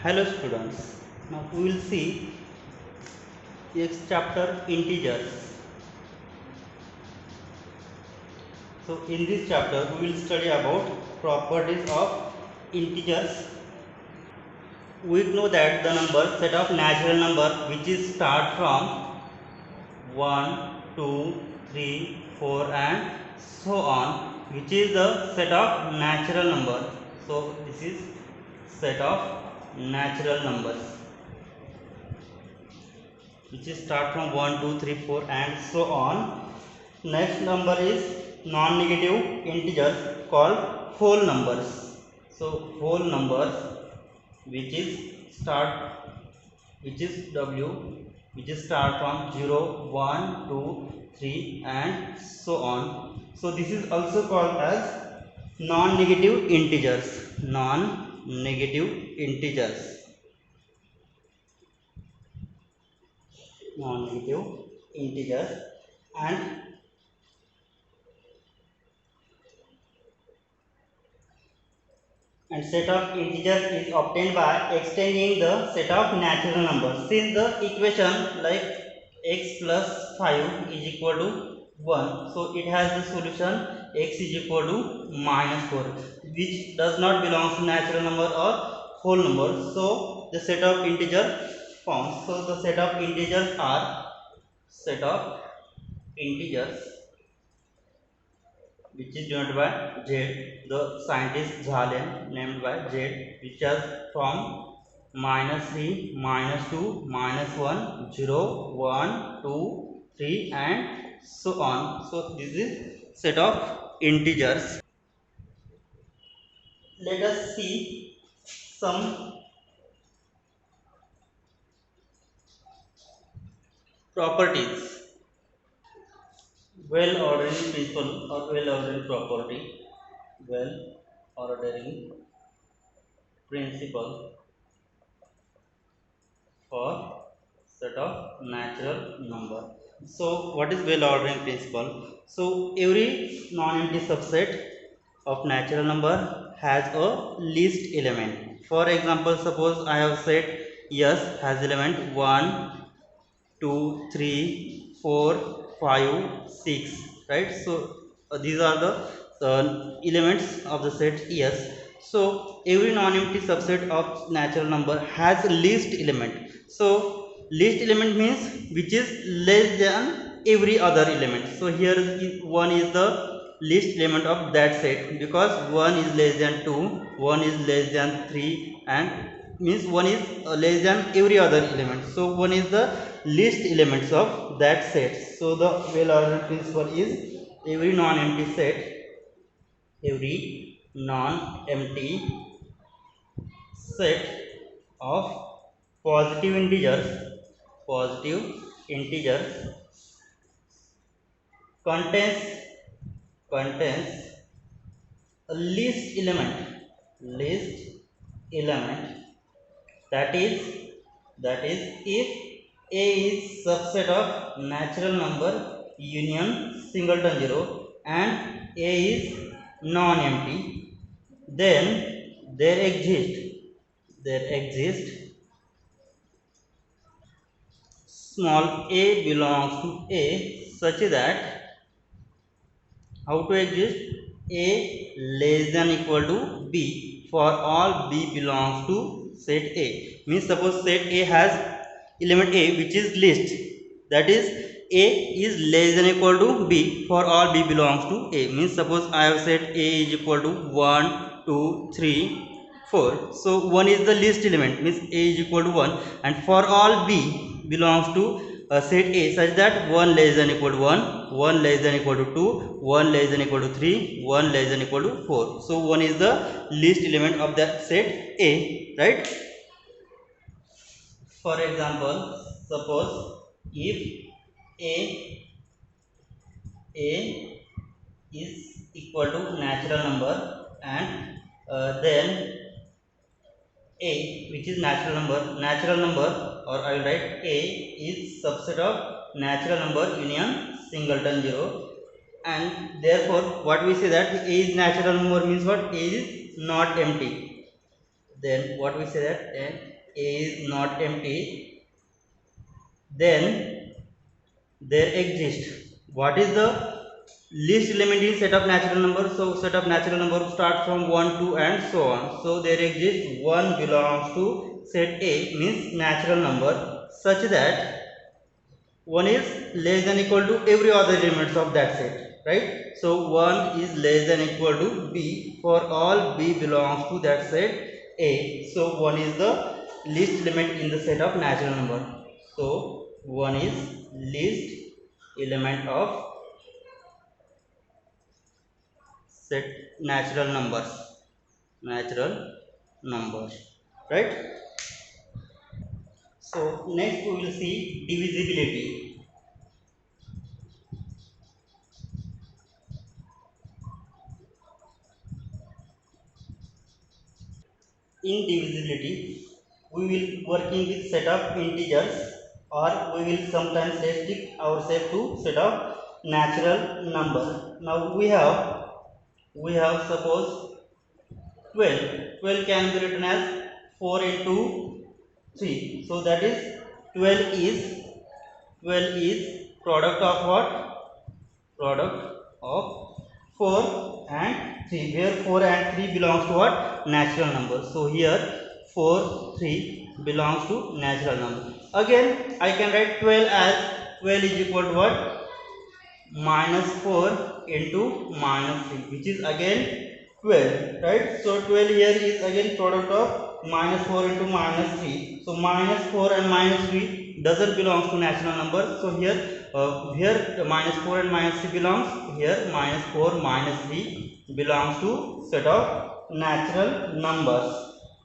Hello students, now we will see next chapter integers. So in this chapter we will study about properties of integers. We know that the number set of natural number which is start from 1, 2, 3, 4 and so on, which is the set of natural number. So this is set of natural numbers which is start from 1, 2, 3, 4 and so on. Next number is non-negative integers called whole numbers. So whole numbers which is start which is W which is start from 0, 1, 2, 3 and so on. So this is also called as non-negative integers. Non-negative integers. Non-negative integers and set of integers is obtained by extending the set of natural numbers. Since the equation like x plus 5 is equal to 1, so it has the solution x is equal to minus 4, which does not belong to natural number or whole number. So the set of integers forms. So the set of integers are set of integers which is denoted by Z. The scientist Zhalen named by Z, which is from -3, -2, -1, 0, 1, 2, 3 and so on. So this is set of integers. Let us see some properties. Well ordering principle or well ordering property. Well ordering principle for set of natural number. So what is well ordering principle? So every non-empty subset of natural number has a least element. For example, suppose I have said yes has element 1, 2, 3, 4, 5, 6, right? So these are the elements of the set yes. So every non-empty subset of natural number has least element. So least element means which is less than every other element. So here one is the least element of that set, because 1 is less than 2, 1 is less than 3 and means 1 is less than every other element. So 1 is the least elements of that set. So the well ordered principle is every non-empty set, every non-empty set of positive integers contains a least element that is if A is subset of natural number union singleton 0 and A is non-empty, then there exists small a belongs to A such that how to exist A less than equal to B for all B belongs to set A. Means suppose set A has element A which is least, that is A is less than equal to B for all B belongs to A. Means suppose I have said A is equal to 1, 2, 3, 4. So 1 is the least element, means A is equal to 1, and for all B belongs to set A such that 1 less than equal to 1, 1 less than equal to 2, 1 less than equal to 3, 1 less than equal to 4. So 1 is the least element of that set A, right? For example, suppose if A is equal to natural number and then A which is natural number, or I will write A is subset of natural number union singleton 0, and therefore what we say that A is natural number means what? A is not empty. Then what we say that A is not empty, then there exists. What is the least element in set of natural numbers? So set of natural numbers start from 1, 2 and so on. So there exists 1 belongs to set A, means natural number, such that 1 is less than equal to every other elements of that set, right? So 1 is less than equal to B for all B belongs to that set A. So 1 is the least element in the set of natural number. So 1 is least element of set natural numbers, right? So next we will see divisibility. In divisibility, we will working with set of integers, or we will sometimes restrict ourselves to set of natural number. Now we have suppose 12. 12 can be written as 4 into 3. So that is 12 is 12 is product of what? Product of 4 and 3, where 4 and 3 belongs to what? Natural number. So here 4, 3 belongs to natural number. Again I can write 12 as 12 is equal to what? Minus 4 into minus 3, which is again 12, right? So 12 here is again product of minus 4 into minus 3. So minus 4 and minus 3 doesn't belong to natural number. So here minus 4 and minus 3 belongs. Here minus 4 minus 3 belongs to set of natural numbers.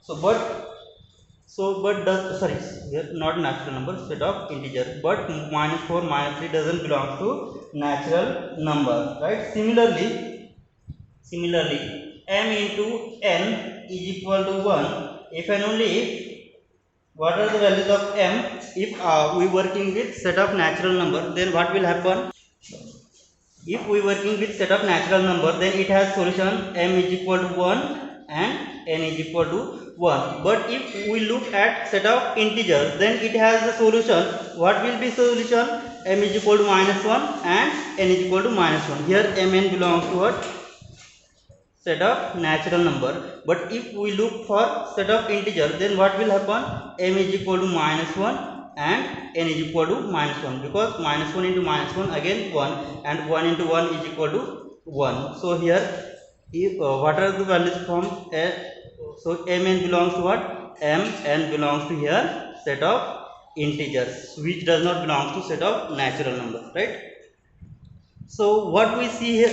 But does, sorry, here not natural number, set of integer, but minus 4 minus 3 doesn't belong to natural number, right? Similarly, m into n is equal to 1 if and only if, what are the values of m? If we working with set of natural number, then what will happen? If we working with set of natural number, then it has solution m is equal to 1 and n is equal to 1. But if we look at set of integers, then it has the solution. What will be solution? M is equal to minus 1 and n is equal to minus 1. Here mn belongs to what? Set of natural number. But if we look for set of integer, then what will happen? M is equal to minus 1 and n is equal to minus 1, because minus 1 into minus 1 again 1, and 1 into 1 is equal to 1. So here if what are the values from so mn belongs to what? Mn belongs to here set of integers, which does not belong to set of natural number, right? So what we see here,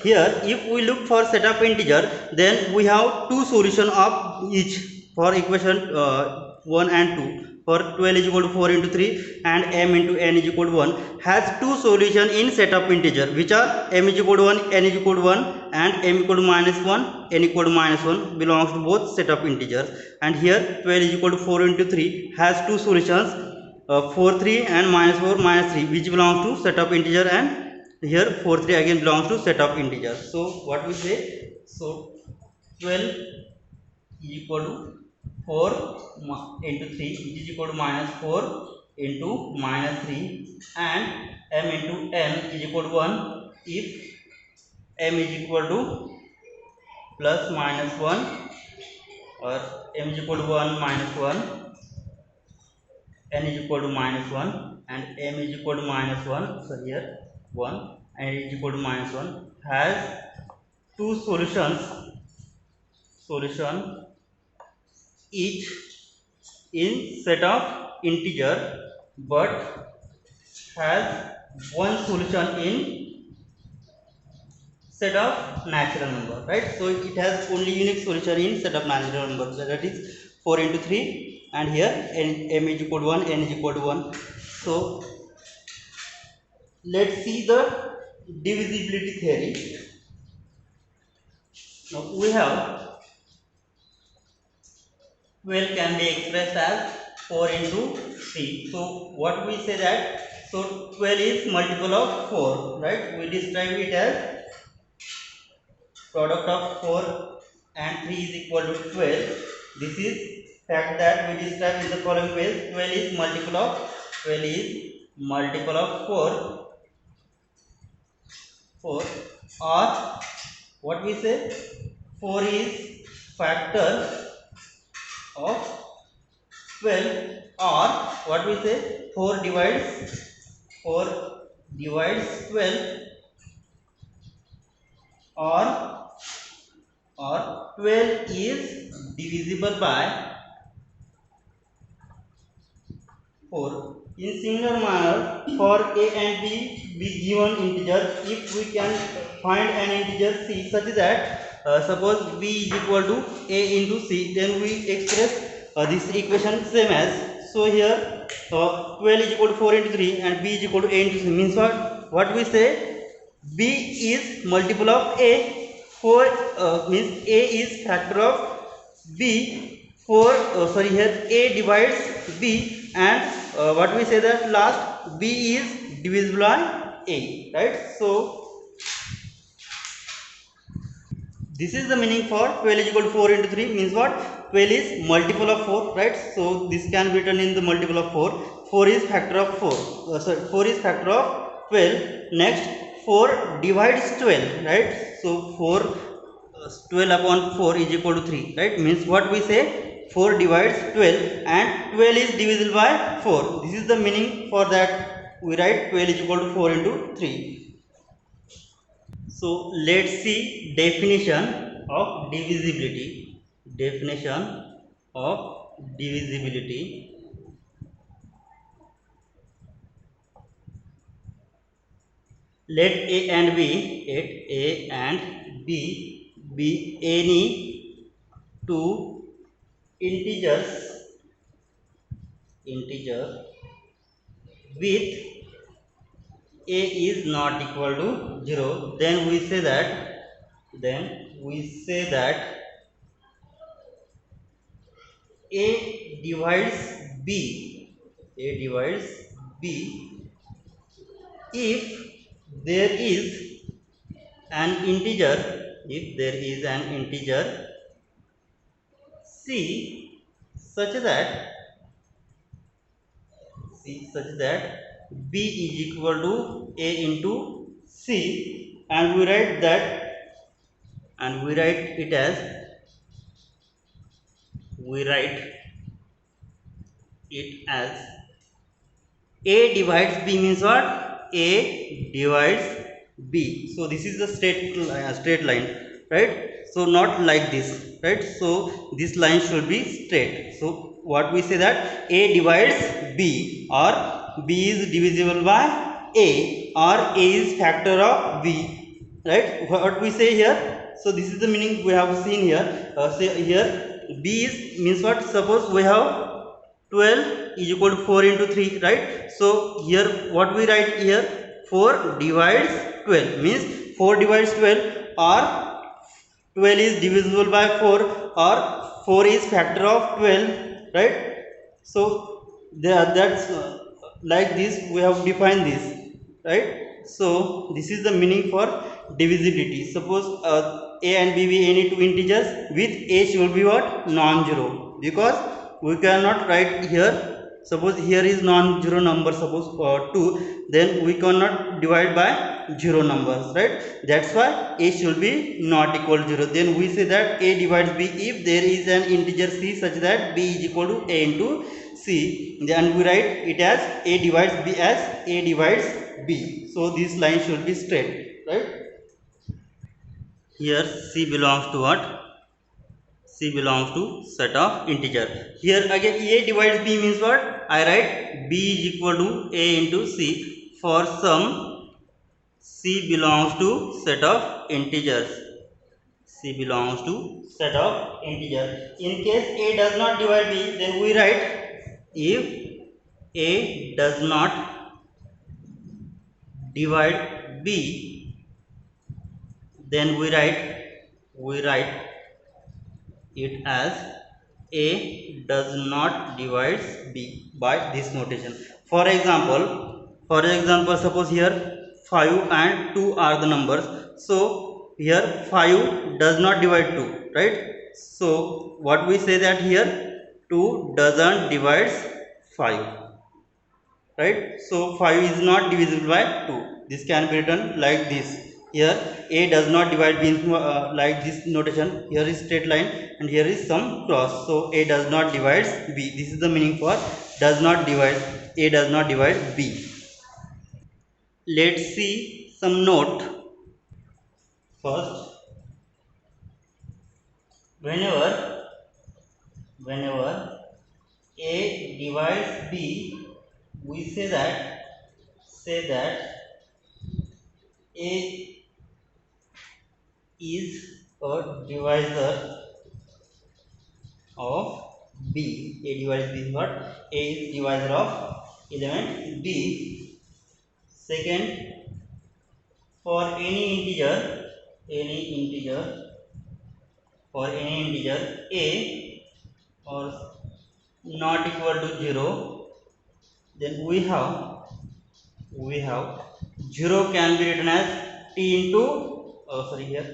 if we look for set of integer, then we have two solution of each for equation 1 and 2. For 12 is equal to 4 into 3 and m into n is equal to 1 has two solution in set of integer, which are m is equal to 1, n is equal to 1, and m equal to minus 1, n equal to minus 1 belongs to both set of integers. And here 12 is equal to 4 into 3 has two solutions, 4 3 and minus 4 minus 3, which belongs to set of integer, and here 4 3 again belongs to set of integer. So what we say? So 12 is equal to 4 into 3, which is equal to minus 4 into minus 3, and m into n is equal to 1 if m is equal to plus minus 1, or m is equal to 1 minus 1, n is equal to minus 1, and m is equal to minus 1, so here 1 and is equal to minus 1 has two solution each in set of integer, but has one solution in set of natural number, right? So it has only unique solution in set of natural number, that is 4 into 3, and here m is equal to 1, n is equal to 1. So let's see the divisibility theory. Now we have 12 can be expressed as 4 into 3. So what we say that, so 12 is multiple of 4, right? We describe it as product of 4 and 3 is equal to 12. This is fact that we describe in the following ways. 12 is multiple of 4, or what we say, 4 is factor of 12, or what we say, 4 divides 12, or 12 is divisible by 4. In similar manner, for a and b be given integers, if we can find an integer c such that suppose b is equal to a into c, then we express this equation same as, so here 12 is equal to 4 into 3 and b is equal to a into c, means what we say, b is multiple of a, 4 means a is factor of b, 4 sorry, here a divides b, and what we say that last b is divisible by a, right? So this is the meaning for 12 is equal to 4 into 3, means what, 12 is multiple of 4, right? So this can be written in the multiple of 4. 4 is factor of 4, sorry, 4 is factor of 12. Next, 4 divides 12, right? So 12 upon 4 is equal to 3, right? Means what we say, 4 divides 12 and 12 is divisible by 4. This is the meaning, for that we write 12 is equal to 4 into 3. So let's see definition of divisibility. Definition of divisibility. Let a and b be any two integer with a is not equal to 0, then we say that a divides b if there is an integer c such that b is equal to a into c, and we write it as a divides b, means what, a divides b. So this is the straight line, right? So not like this, right? So this line should be straight. So what we say, that a divides b, or b is divisible by a, or a is factor of b, right? What we say here, so this is the meaning we have seen here. Say here b is, means what, suppose we have 12 is equal to 4 into 3, right? So here what we write here, 4 divides 12, means 4 divides 12, or 12 is divisible by 4, or 4 is factor of 12, right? So that's like this we have defined this, right? So this is the meaning for divisibility. Suppose a and b be any two integers with a should be what, non-zero, because we cannot write here, suppose here is non-zero number, suppose 2, then we cannot divide by 0 numbers, right? That's why a should be not equal to 0. Then we say that a divides b if there is an integer c such that b is equal to a into c, then we write it as a divides b as a divides b. So this line should be straight, right? Here c belongs to what, c belongs to set of integer. Here again a divides b, means what, I write b is equal to a into c. For some c belongs to set of integers. In case a does not divide b, then we write, if a does not divide b, then we write it as a does not divides b, by this notation. For example, suppose here 5 and 2 are the numbers. So here 5 does not divide 2, right? So what we say, that here 2 doesn't divides 5, right? So 5 is not divisible by 2. This can be written like this. Here a does not divide means like this notation. Here is straight line and here is some cross. So a does not divides b. This is the meaning for does not divide. A does not divide b. Let's see some note. First, whenever a divides b, we say that a is a divisor of b. A divides b is what? A is divisor of element b. Second, for any integer a or not equal to 0, then we have 0 can be written as t into here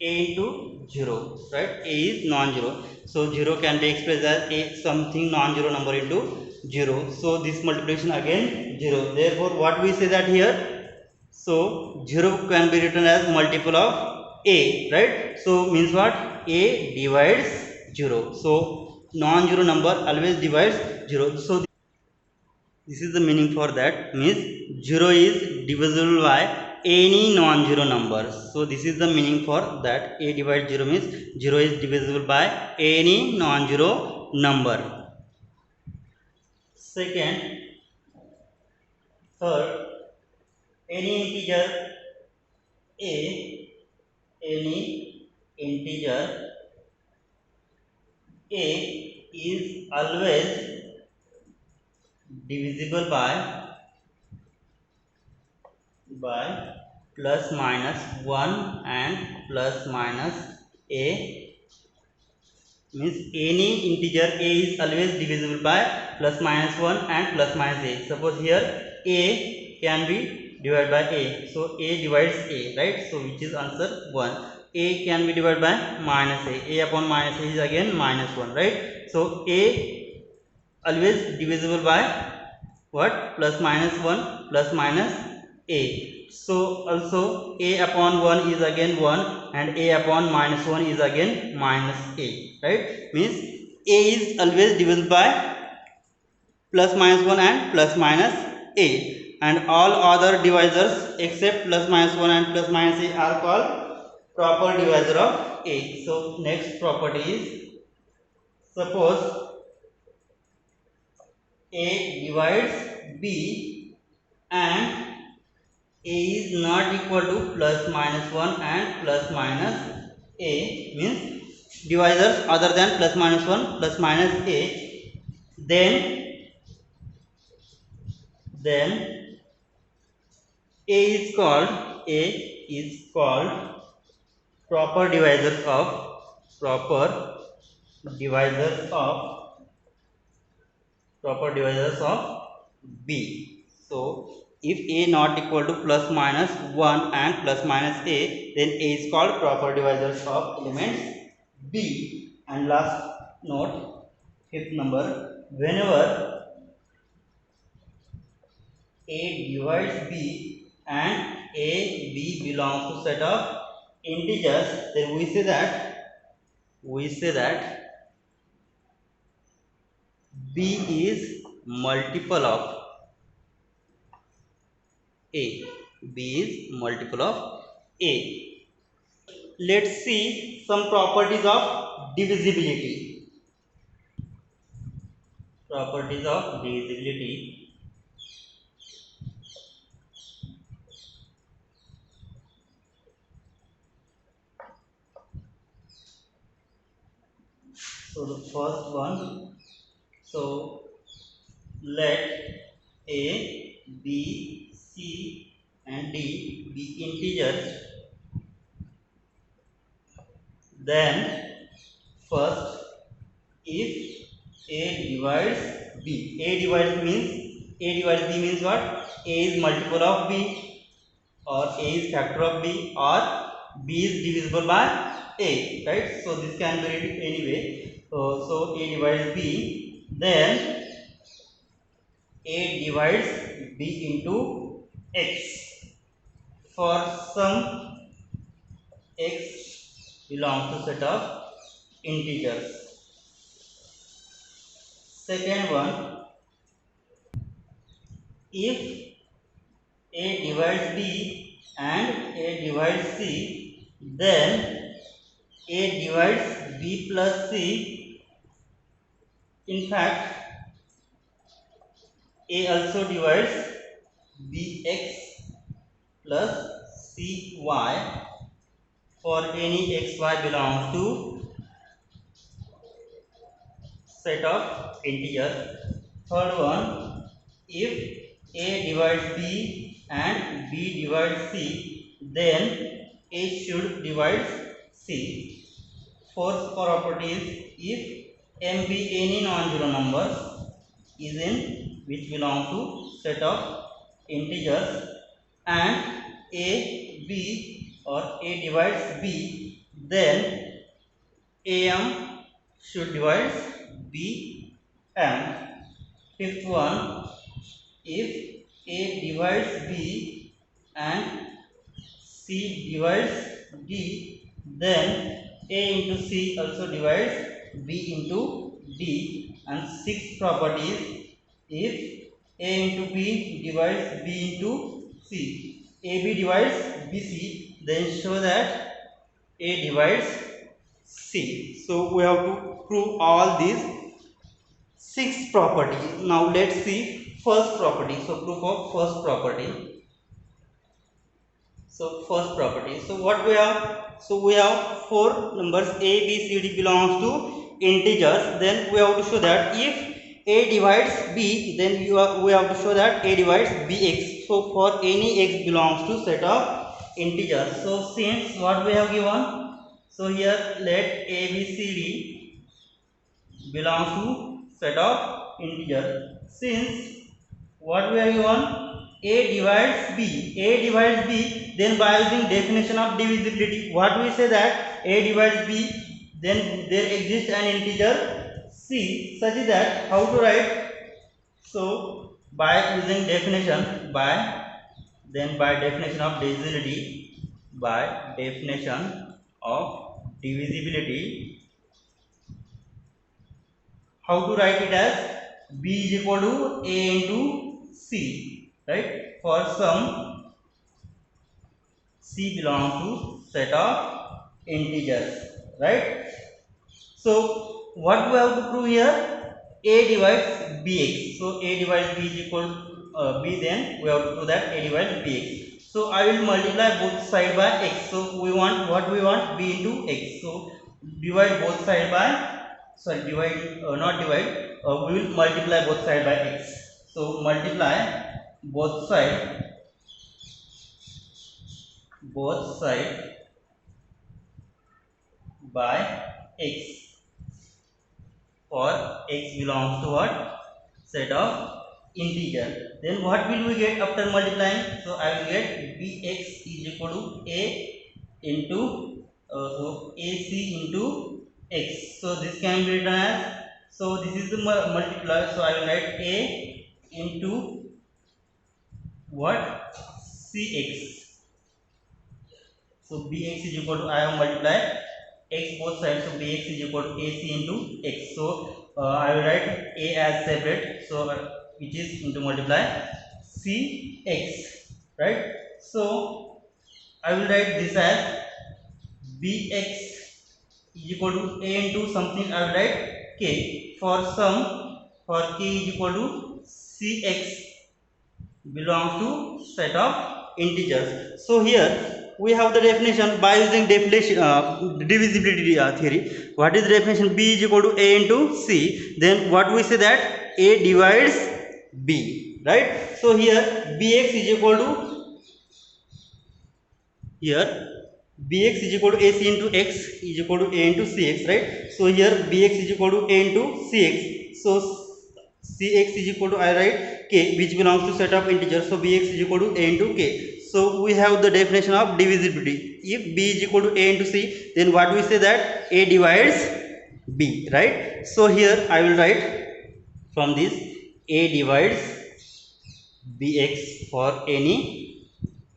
a into 0, right? A is non-zero, so 0 can be expressed as a something non-zero number into 0. So this multiplication again 0. Therefore what we say that here, so 0 can be written as multiple of a, right? So means what? A divides 0. So non-zero number always divides 0. So this is the meaning for that, means 0 is divisible by any non-zero number. So this is the meaning for that. A divides 0 means 0 is divisible by any non-zero number. Second, third, any integer a, any integer a is always divisible by plus minus 1 and plus minus a. Means any integer a is always divisible by plus minus 1 and plus minus a. Suppose here a can be divided by a, so a divides a, right? So which is answer 1. A can be divided by minus a upon minus a is again minus 1, right? So a always divisible by what? Plus minus 1 plus minus a. So also a upon 1 is again 1 and a upon minus 1 is again minus a, right? Means a is always divisible by plus minus 1 and plus minus a, and all other divisors except plus minus 1 and plus minus a are called proper divisor of a. So next property is, suppose a divides b and a is not equal to plus minus 1 and plus minus a, means divisors other than plus minus 1 plus minus a, then a is called proper divisor of b. So if a not equal to plus minus 1 and plus minus a, then a is called proper divisors of elements b. And last note, fifth number, whenever a divides b and a b belongs to set of integers, then we say that b is multiple of a. B is multiple of a. Let's see some properties of divisibility. So the first one, so let a, b, c and d be integers, then first, if a divides b, a divides b means what? A is multiple of b, or a is factor of b, or b is divisible by a, right? So this can be read anyway. So A divides B, then A divides B into X for some X belongs to set of integers. Second one, if A divides B and A divides C, then A divides B plus C. In fact, A also divides Bx plus Cy for any xy belongs to set of integers. Third one, if A divides B and B divides C, then A should divide C. Fourth property is, if M be any non-zero numbers is in which belong to set of integers and A B or A divides B, then AM should divide BM. Fifth one, if A divides B and C divides D, then A into C also divides B into D. And sixth property is, if A into B divides B into C, AB divides BC, then show that A divides C. So we have to prove all these six properties. Now let's see first property. So proof of first property. So first property. So what we have? So we have four numbers A, B, C, D belongs to integers. Then we have to show that if A divides B, then we have to show that A divides Bx. So for any x belongs to set of integers. So since what we have given, so here let A, B, C, D belongs to set of integer. Since what we have given, A divides B, then by using definition of divisibility, what we say that A divides B, then there exists an integer C, such that how to write? So by using definition, by definition of divisibility, how to write it as B is equal to A into C, right? For some C belongs to set of integers, right? So what we have to prove here? A divides Bx. So A divides B is equal to B, then we have to prove that A divides Bx. So I will multiply both sides by x. So we want what we want? B into x. So divide both sides by, sorry, divide, not divide, we will multiply both sides by x. So multiply both sides by x for x belongs to what? Set of integer. Then what will we get after multiplying? So I will get Bx is equal to A into so AC into x. So this can be written as, so this is the multiplier, so I will write A into what? Cx. So Bx is equal to, I have multiplied x both sides, so Bx is equal to AC into x. So I will write A as separate, so which is into multiply Cx, right? So I will write this as Bx is equal to A into something, I will write K. For some, for K is equal to Cx belongs to set of integers. So here we have the definition by using divisibility theory. What is the definition? B is equal to A into C. Then what we say that A divides B, right? So here Bx is equal to, here Bx is equal to AC into x is equal to A into Cx, right? So here Bx is equal to A into Cx. So Cx is equal to, I write K, which belongs to set of integers. So Bx is equal to A into K. So we have the definition of divisibility. If B is equal to A into C, then what we say that A divides b, right? So here I will write from this a divides bx for any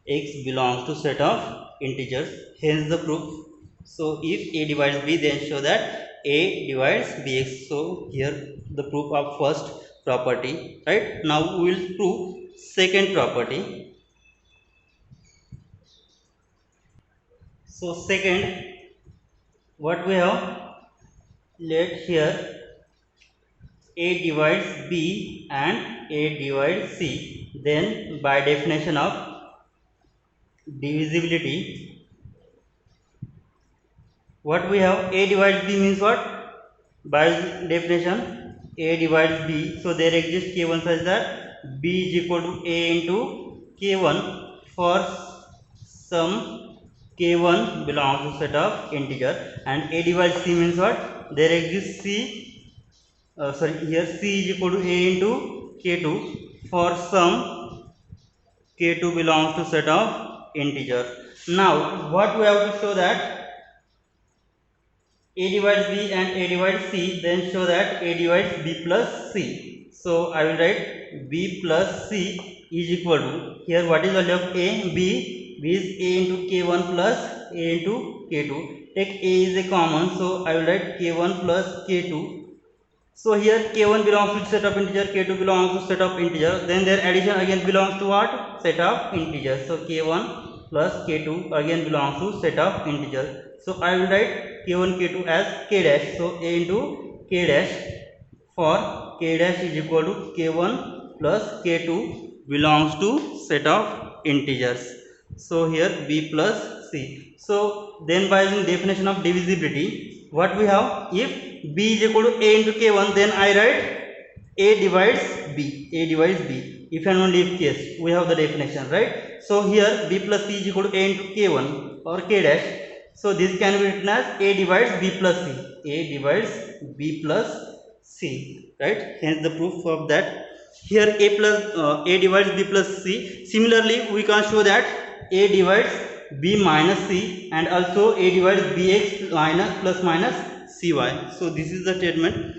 x belongs to set of integers, hence the proof. So if a divides b, then show that a divides bx. So here the proof of first property, right? Now we will prove second property. So second, what we have, let here a divides b and a divides c, then by definition of divisibility, what we have, a divides b means what? By definition, a divides b, so there exists k1 such that b is equal to a into k1 for some k1 belongs to set of integer, and a divides c means what? There exists c, here c is equal to a into k2 for some k2 belongs to set of integer. Now what we have to show, that a divides b and a divides c, then show that a divides b plus c. So I will write b plus c is equal to, here what is the value of a? B is a into k1 plus a into k2. Take a is a common, so I will write k1 plus k2. So here k1 belongs to set of integer, k2 belongs to set of integer, then their addition again belongs to what? Set of integer. So k1 plus k2 again belongs to set of integer. So I will write k1 k2 as k dash. So a into k dash for k dash is equal to k1 plus k2 belongs to set of integers. So here b plus c. So then by using definition of divisibility, what we have, if b is equal to a into k1, then I write a divides b, a divides b, if and only if case we have the definition, right? So here b plus c is equal to a into k1 or k dash, so this can be written as a divides b plus c, a divides b plus c, right? Hence the proof of that. Here a divides b plus c. Similarly we can show that a divides b minus c, and also a divides bx minus plus minus cy. So this is the statement.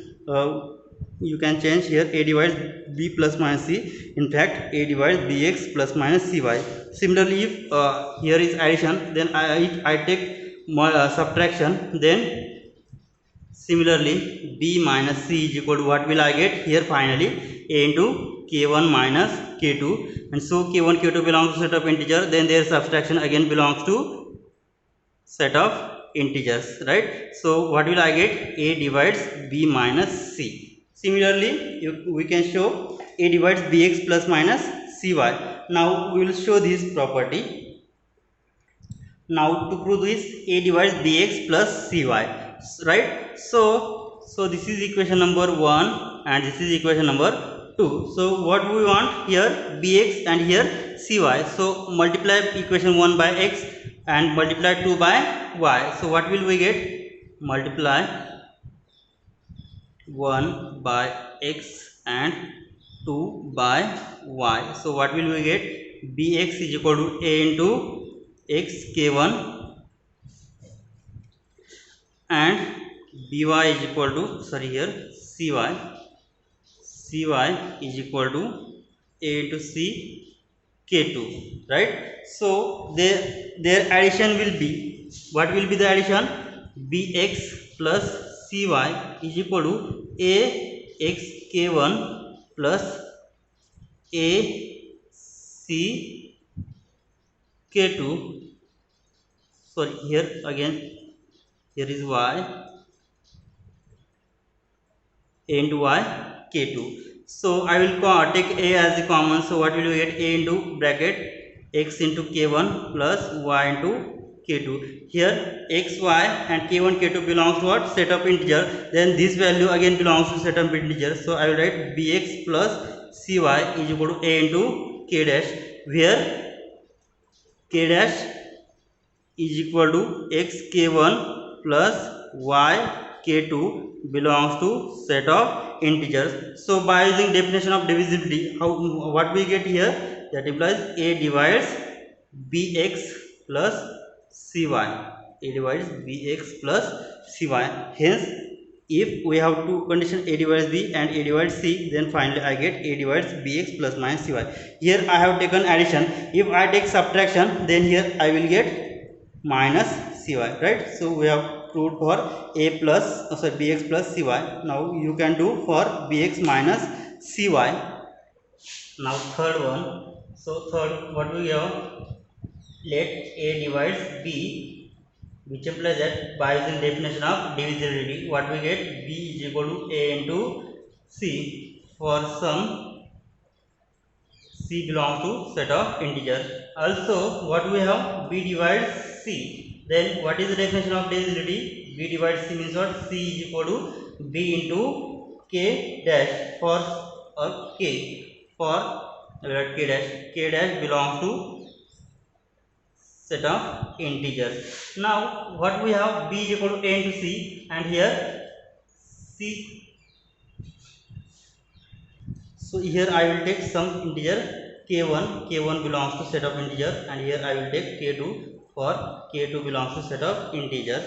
You can change here a divides b plus minus c, in fact a divides bx plus minus cy. Similarly if here is addition, then I take subtraction, then similarly b minus c is equal to, what will I get here? Finally a into k1 minus k2, and so k1 k2 belongs to set of integer, then their subtraction again belongs to set of integers, right? So what will I get? A divides b minus c. Similarly we can show a divides bx plus minus cy. Now we will show this property. Now to prove this, a divides bx plus cy, right? So this is equation number 1 and this is equation number 2. So what we want here, bx and here cy. So multiply equation 1 by x and multiply 2 by y. So what will we get? Multiply 1 by x and 2 by y. So what will we get? bx is equal to a into x k1 and by is equal to, sorry here cy is equal to a into c k2, right? So their addition will be, what will be the addition? bx plus cy is equal to a x k1 plus a c k2. Sorry, here again here is y, a into y k2. So I will take a as the common. So what will we get? A into bracket x into k1 plus y into k2. Here x, y and k1 k2 belongs to what? Set of integer. Then this value again belongs to set of integer. So I will write bx plus cy is equal to a into k dash, where k dash is equal to x k1 plus y k2 belongs to set of integers. So by using definition of divisibility, what we get here? That implies a divides bx plus cy, a divides bx plus cy. Hence if we have two condition a divides b and a divides c, then finally I get a divides bx plus minus cy. Here I have taken addition. If I take subtraction, then here I will get minus cy, right? So we have proved for a plus bx plus cy. Now you can do for bx minus cy. Now third one. So third, what we have, let a divides b, which implies that by using definition of divisibility, what we get, b is equal to a into c for some c belongs to set of integers. Also what we have, b divides c. Then what is the definition of divisibility? b divides c means what? c is equal to b into k dash for k for k dash belongs to set of integers. Now what we have, b is equal to a into c, and here c. So here I will take some integer k1. K1 belongs to set of integer, and here I will take k2 for k2 belongs to set of integer.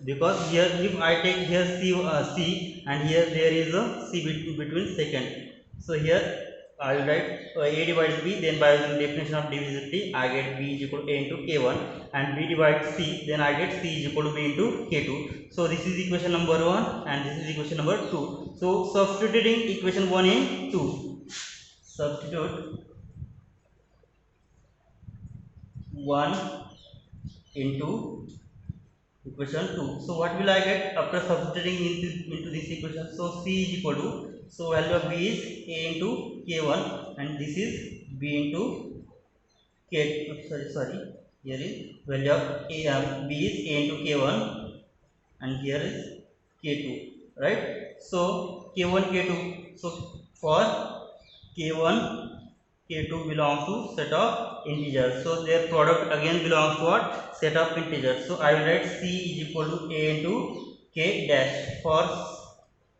Because here if I take here c and here there is a c between second. So here I will write a divides b, then by using definition of divisibility I get b is equal to a into k1, and b divides c, then I get c is equal to b into k2. So this is equation number 1 and this is equation number 2. So substituting equation 1 in 2, substitute 1 into equation 2. So what will I get after substituting into this equation? So c is equal to, so value of b is a into k1, and this is b into k. Sorry, here is value of b is a into k1, and here is k2, right? So k1 k2. So for k1 k2 belongs to set of integers, so their product again belongs to what? Set of integers. So I will write c is equal to a into k dash for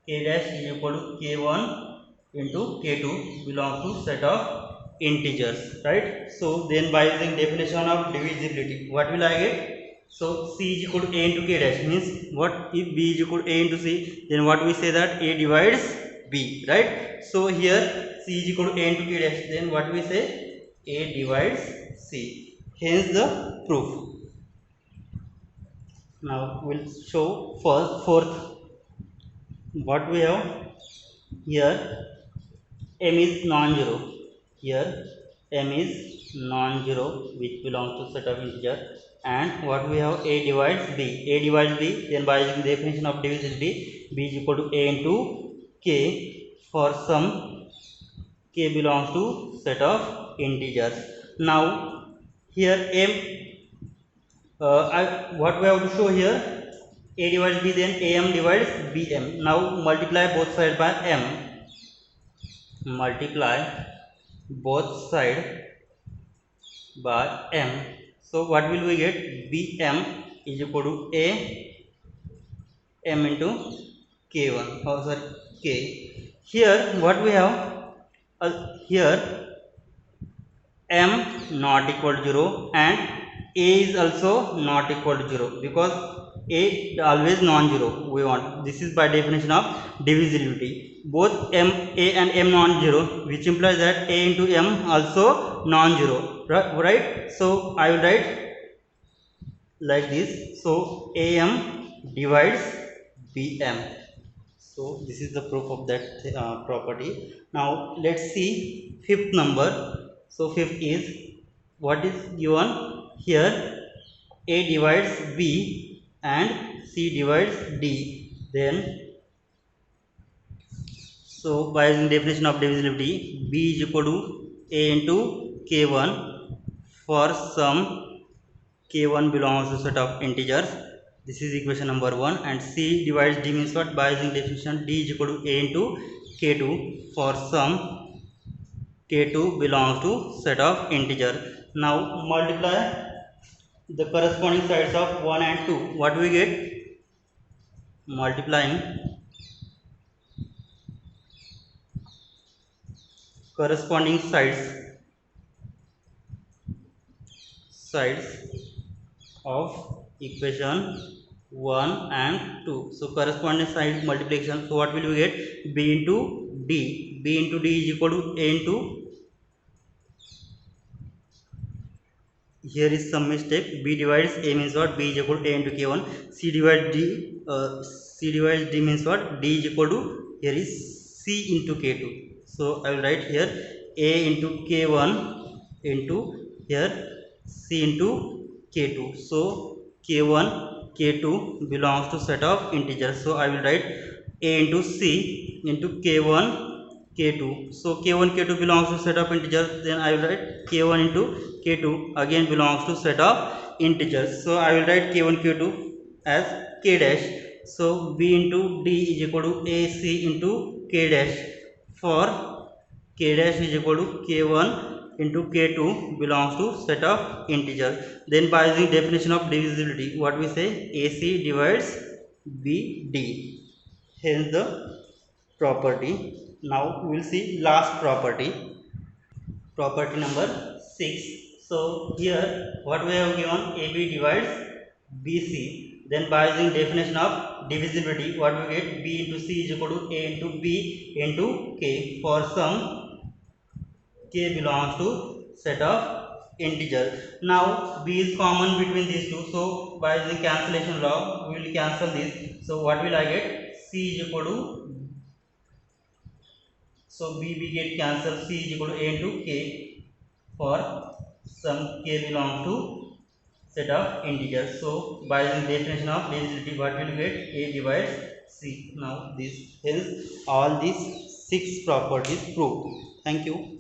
k dash is equal to k1 into k2 belongs to set of integers, right? So then by using definition of divisibility, what will I get? So c is equal to a into k dash means what? If b is equal to a into c, then what we say, that a divides b, right? So here c is equal to a into k dash, then what we say, a divides c. Hence the proof. Now we'll show fourth. What we have here, m is non-zero. Here m is non-zero, which belongs to set of integer. And what we have, a divides b. A divides b, then by using the definition of divisibility, b is equal to a into k for some k belongs to set of integers. Now here m, what we have to show here, a divides b, then am divides bm. Now multiply both sides by m. Multiply both sides by m. So what will we get? bm is equal to a m into k1. Oh sorry, k. Here what we have, here m not equal to 0 and a is also not equal to 0, because a always non-zero we want. This is by definition of divisibility. Both m, a and m non-zero, which implies that a into m also non-zero, right? So I will write like this. So am divides bm. So this is the proof of that property. Now let's see fifth number. So fifth is, what is given here, a divides b and c divides d. Then so by using definition of divisibility, b is equal to a into k1 for some k1 belongs to set of integers. This is equation number 1. And c divides d means what? By using definition, d is equal to a into k2 for some k2 belongs to set of integer. Now multiply the corresponding sides of 1 and 2. What we get? Multiplying corresponding sides of equation 1 and 2. So corresponding side multiplication. So what will we get? B into D. B into D is equal to A into, here is some mistake. B divides A means what? B is equal to A into K1. C divides D. C divides D means what? D is equal to, here is C into K2. So I will write here A into K1 into here C into K2. So K1 K2 belongs to set of integers. So I will write A into C into K1 K2. So K1 K2 belongs to set of integers. Then I will write K1 into K2 again belongs to set of integers. So I will write K1 K2 as K dash. So B into D is equal to AC into K dash, for K dash is equal to K1 into K2 belongs to set of integers. Then by using definition of divisibility, what we say? AC divides BD. Hence the property. Now we will see last property, property number 6. So here what we have given, AB divides BC. Then by using definition of divisibility, what we get? B into C is equal to A into B into K for some K belongs to set of integer. Now B is common between these two, so by using cancellation law we will cancel this. So what will I get? C is equal to, so B get cancelled. C is equal to A into K for some K belongs to set of integers. So by using definition of divisibility, what will you get? A divides C. Now this, hence all these 6 properties proved. Thank you.